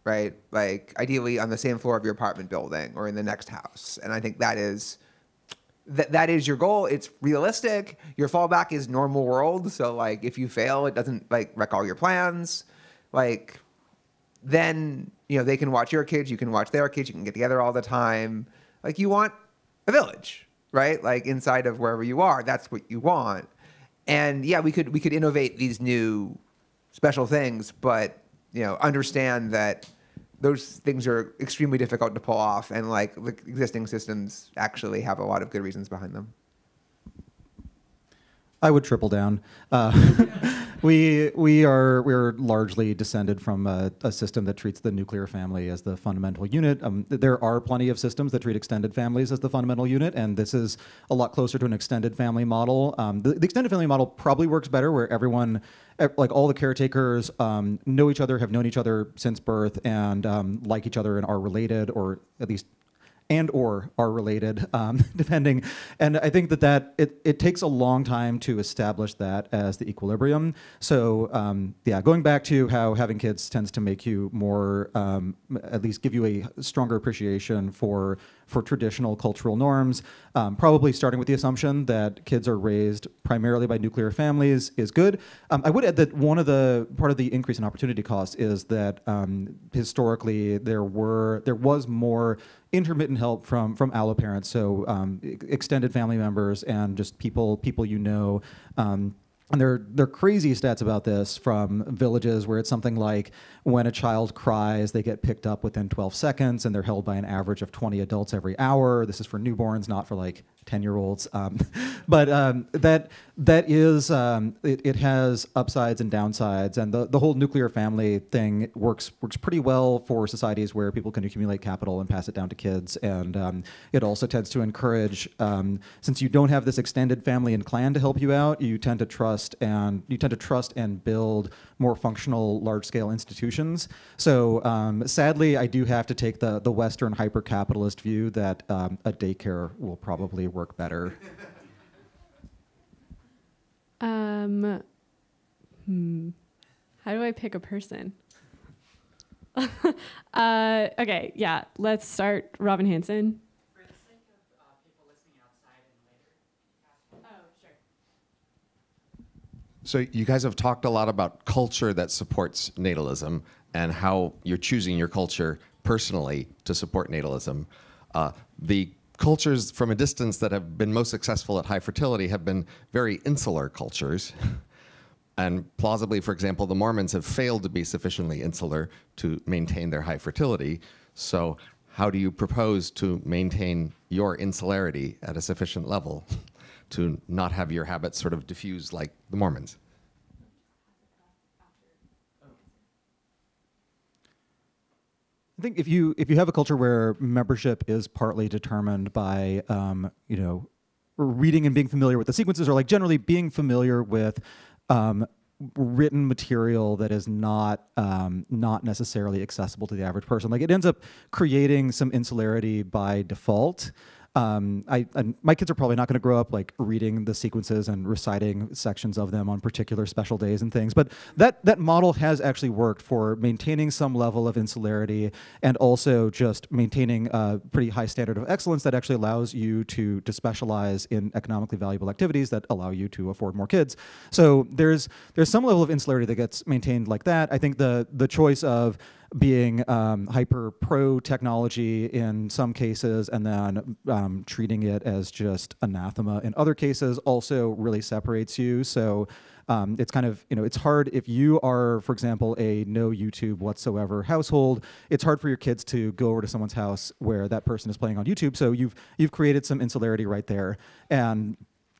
right? Like ideally on the same floor of your apartment building or in the next house. And I think that is your goal. It's realistic. Your fallback is normal world. So like if you fail, it doesn't like wreck all your plans. Like then, they can watch your kids, you can watch their kids, you can get together all the time. Like you want a village, right? Like inside of wherever you are, that's what you want. And yeah, we could innovate these new special things, but understand that those things are extremely difficult to pull off, and like the existing systems actually have a lot of good reasons behind them. I would triple down. We're largely descended from a system that treats the nuclear family as the fundamental unit. There are plenty of systems that treat extended families as the fundamental unit, and this is a lot closer to an extended family model. The extended family model probably works better, where everyone, like all the caretakers, know each other, have known each other since birth, and like each other and are related, or at least or are related, depending. And I think that it takes a long time to establish that as the equilibrium. So yeah, going back to how having kids tends to make you more, at least give you a stronger appreciation for traditional cultural norms, probably starting with the assumption that kids are raised primarily by nuclear families is good. I would add that part of the increase in opportunity costs is that historically there was more intermittent help from allo parents, so extended family members and just people you know. And there are crazy stats about this from villages where it's something like when a child cries, they get picked up within 12 seconds, and they're held by an average of 20 adults every hour. This is for newborns, not for like 10-year-olds. But that is, it has upsides and downsides, and the whole nuclear family thing works pretty well for societies where people can accumulate capital and pass it down to kids. And it also tends to encourage, since you don't have this extended family and clan to help you out, you tend to trust and build more functional large-scale institutions. So sadly, I do have to take the Western hyper-capitalist view that a daycare will probably work better. How do I pick a person? Okay, yeah, let's start. Robin Hanson. For the sake of people listening outside and later. Oh, sure. So you guys have talked a lot about culture that supports natalism and how you're choosing your culture personally to support natalism. The cultures from a distance that have been most successful at high fertility have been very insular cultures. And plausibly, for example, the Mormons have failed to be sufficiently insular to maintain their high fertility. So how do you propose to maintain your insularity at a sufficient level to not have your habits sort of diffuse like the Mormons? I think if you have a culture where membership is partly determined by reading and being familiar with the sequences, or like generally being familiar with written material that is not necessarily accessible to the average person, like it ends up creating some insularity by default. My kids are probably not going to grow up like reading the sequences and reciting sections of them on particular special days and things, but that model has actually worked for maintaining some level of insularity and also just maintaining a pretty high standard of excellence that actually allows you to specialize in economically valuable activities that allow you to afford more kids. So there's some level of insularity that gets maintained like that. I think the choice of being hyper pro technology in some cases and then treating it as just anathema in other cases also really separates you. So it's kind of, it's hard if you are, for example, a no YouTube whatsoever household, it's hard for your kids to go over to someone's house where that person is playing on YouTube. So you've created some insularity right there. And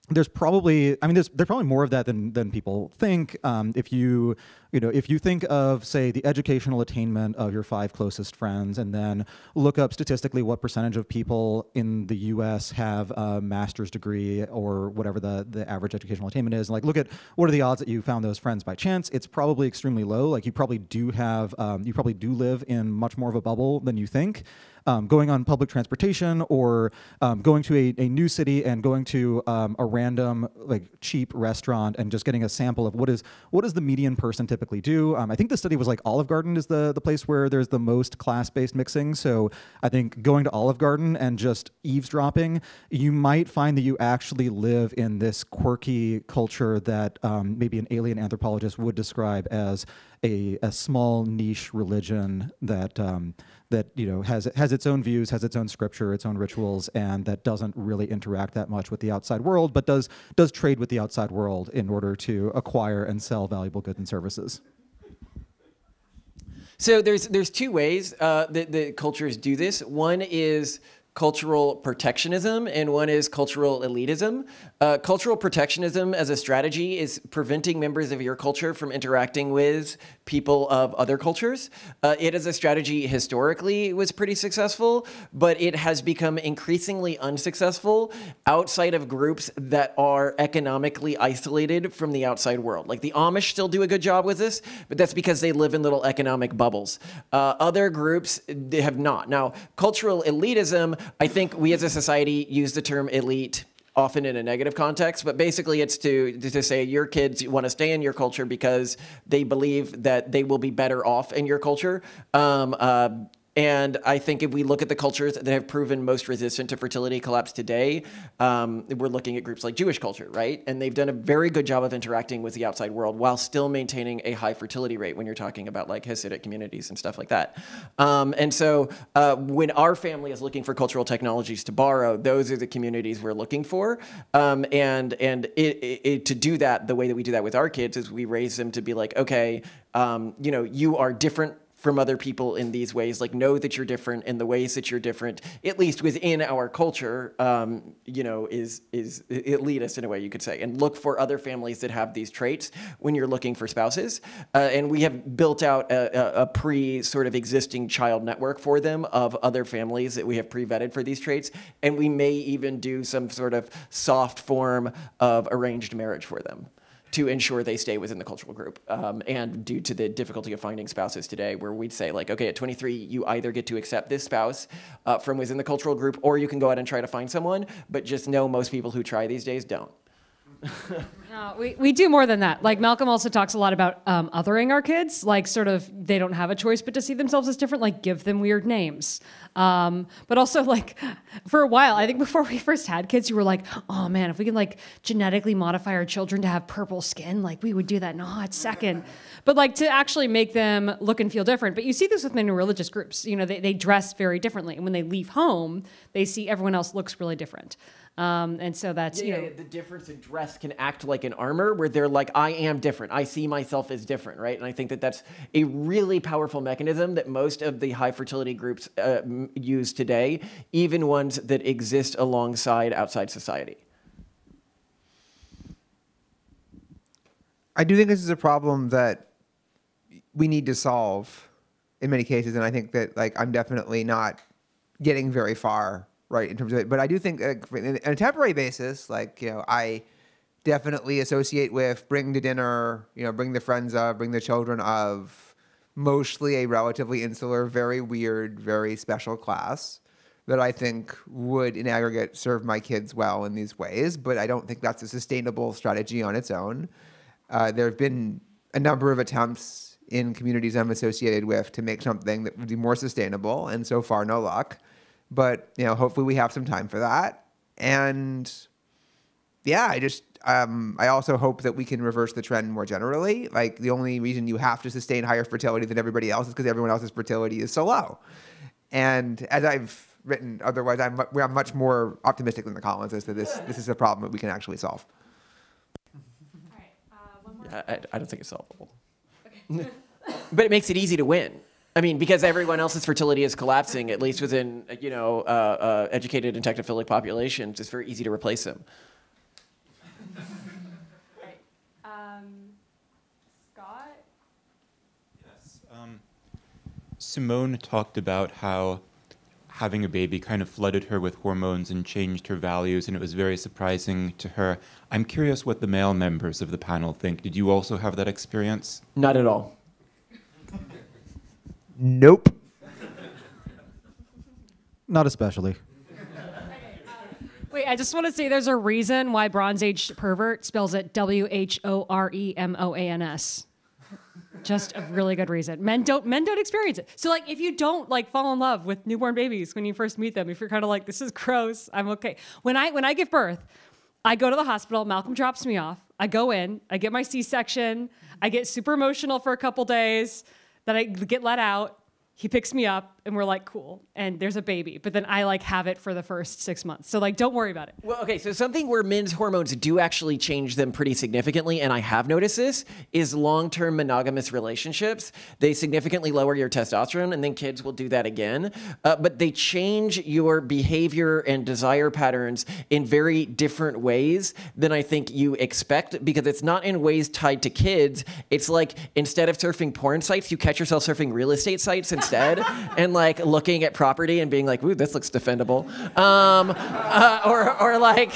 there's probably more of that than people think. If you think of, say, the educational attainment of your 5 closest friends, and then look up statistically what percentage of people in the U.S. have a master's degree or whatever the average educational attainment is, and like look at what are the odds that you found those friends by chance, it's probably extremely low. Like you probably do live in much more of a bubble than you think. Going on public transportation or going to a new city and going to a random like cheap restaurant and just getting a sample of what does the median person typically do. I think the study was like Olive Garden is the place where there's the most class-based mixing. So I think going to Olive Garden and just eavesdropping, you might find that you actually live in this quirky culture that maybe an alien anthropologist would describe as a small niche religion that has its own views, has its own scripture, its own rituals, and that doesn't really interact that much with the outside world, but does trade with the outside world in order to acquire and sell valuable goods and services. So there's 2 ways that the cultures do this. One is cultural protectionism and one is cultural elitism. Cultural protectionism as a strategy is preventing members of your culture from interacting with people of other cultures. It as a strategy historically was pretty successful, but it has become increasingly unsuccessful outside of groups that are economically isolated from the outside world. Like the Amish still do a good job with this, but that's because they live in little economic bubbles. Other groups, they have not. Now, cultural elitism, I think we as a society use the term elite often in a negative context, but basically it's to say your kids want to stay in your culture because they believe that they will be better off in your culture. And I think if we look at the cultures that have proven most resistant to fertility collapse today, we're looking at groups like Jewish culture, right? And they've done a very good job of interacting with the outside world while still maintaining a high fertility rate when you're talking about like Hasidic communities and stuff like that. And so when our family is looking for cultural technologies to borrow, those are the communities we're looking for. To do that, the way that we do that with our kids is we raise them to be like, okay, you are different from other people in these ways, like know that you're different and the ways that you're different, at least within our culture, is elitist in a way you could say, and look for other families that have these traits when you're looking for spouses. And we have built out a sort of existing child network for them of other families that we have pre-vetted for these traits. And we may even do some sort of soft form of arranged marriage for them to ensure they stay within the cultural group. And due to the difficulty of finding spouses today, where we'd say like, okay, at 23, you either get to accept this spouse from within the cultural group, or you can go out and try to find someone, but just know most people who try these days don't. No, we do more than that. Like Malcolm also talks a lot about othering our kids, like sort of they don't have a choice but to see themselves as different, like give them weird names. But also like for a while, I think before we first had kids, you were like, oh man, if we can like genetically modify our children to have purple skin, like we would do that in a hot second. But like to actually make them look and feel different. But you see this with many religious groups. They dress very differently. And when they leave home, they see everyone else looks really different. And so that's, the difference in dress can act like an armor where they're like, I am different. I see myself as different, right? And I think that that's a really powerful mechanism that most of the high fertility groups use today, even ones that exist alongside outside society. I do think this is a problem that we need to solve in many cases. And I think that like I'm definitely not getting very far right in terms of it, but I do think on a temporary basis, I definitely associate with bring to dinner, bring the friends of, bring the children of, mostly a relatively insular, very weird, very special class that I think would in aggregate serve my kids well in these ways, but I don't think that's a sustainable strategy on its own. There have been a number of attempts in communities I'm associated with to make something that would be more sustainable, and so far no luck. But hopefully we have some time for that. And yeah, I also hope that we can reverse the trend more generally. Like the only reason you have to sustain higher fertility than everybody else is because everyone else's fertility is so low. And as I've written, otherwise I'm much more optimistic than the Collins as to this is a problem that we can actually solve. All right, one more. Yeah, I don't think it's solvable. Okay. But it makes it easy to win. I mean, because everyone else's fertility is collapsing, at least within, educated and technophilic populations, it's very easy to replace them. Right. Scott? Yes. Simone talked about how having a baby kind of flooded her with hormones and changed her values, and it was very surprising to her. I'm curious what the male members of the panel think. Did you also have that experience? Not at all. Nope. Not especially. Wait, I just want to say there's a reason why Bronze Age pervert spells it WHOREMOANS. Just a really good reason. Men don't experience it. So like if you don't like fall in love with newborn babies when you first meet them, if you're kind of like, this is gross, I'm okay. When I give birth, I go to the hospital, Malcolm drops me off, I go in, I get my C-section, I get super emotional for a couple days, then I get let out, he picks me up, and we're like, cool, and there's a baby, but then I like have it for the first 6 months. So like, don't worry about it. Well, okay, so something where men's hormones do actually change them pretty significantly, and I have noticed this, is long-term monogamous relationships. They significantly lower your testosterone, and then kids will do that again. But they change your behavior and desire patterns in very different ways than I think you expect, because it's not in ways tied to kids. It's like, instead of surfing porn sites, you catch yourself surfing real estate sites instead, and like looking at property and being like, ooh, this looks defendable. Or like,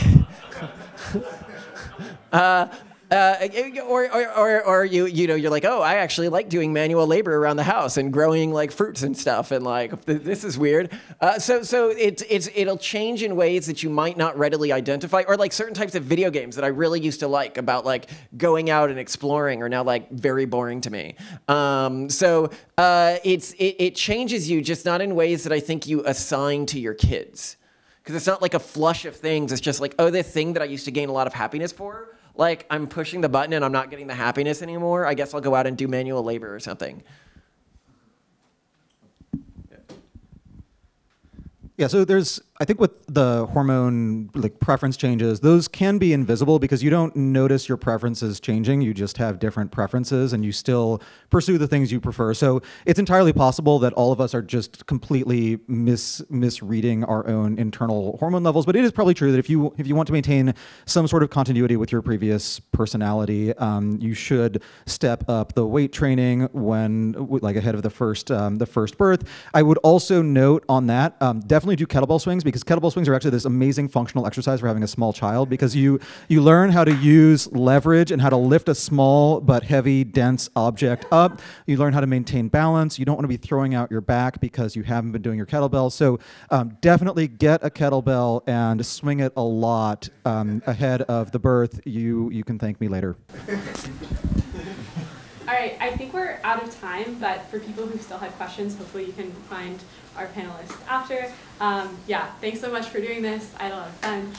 or you know, you're like, oh, I actually like doing manual labor around the house and growing like fruits and stuff, and like this is weird. So it'll change in ways that you might not readily identify, or like certain types of video games that I really used to like about like going out and exploring are now like very boring to me. It changes you, just not in ways that I think you assign to your kids, because it's not like a flush of things. It's just like, oh, this thing that I used to gain a lot of happiness for, like I'm pushing the button and I'm not getting the happiness anymore. I guess I'll go out and do manual labor or something. Yeah, so I think with the hormone like preference changes, those can be invisible because you don't notice your preferences changing. You just have different preferences and you still pursue the things you prefer. So it's entirely possible that all of us are just completely misreading our own internal hormone levels. But it is probably true that if you want to maintain some sort of continuity with your previous personality, you should step up the weight training when like ahead of the first birth. I would also note on that, definitely do kettlebell swings, because kettlebell swings are actually this amazing functional exercise for having a small child, because you learn how to use leverage and how to lift a small but heavy, dense object up. You learn how to maintain balance. You don't want to be throwing out your back because you haven't been doing your kettlebell. So definitely get a kettlebell and swing it a lot ahead of the birth. You can thank me later. All right, I think we're out of time, but for people who still had questions, hopefully you can find our panelists after. Yeah, thanks so much for doing this. I had a lot of fun.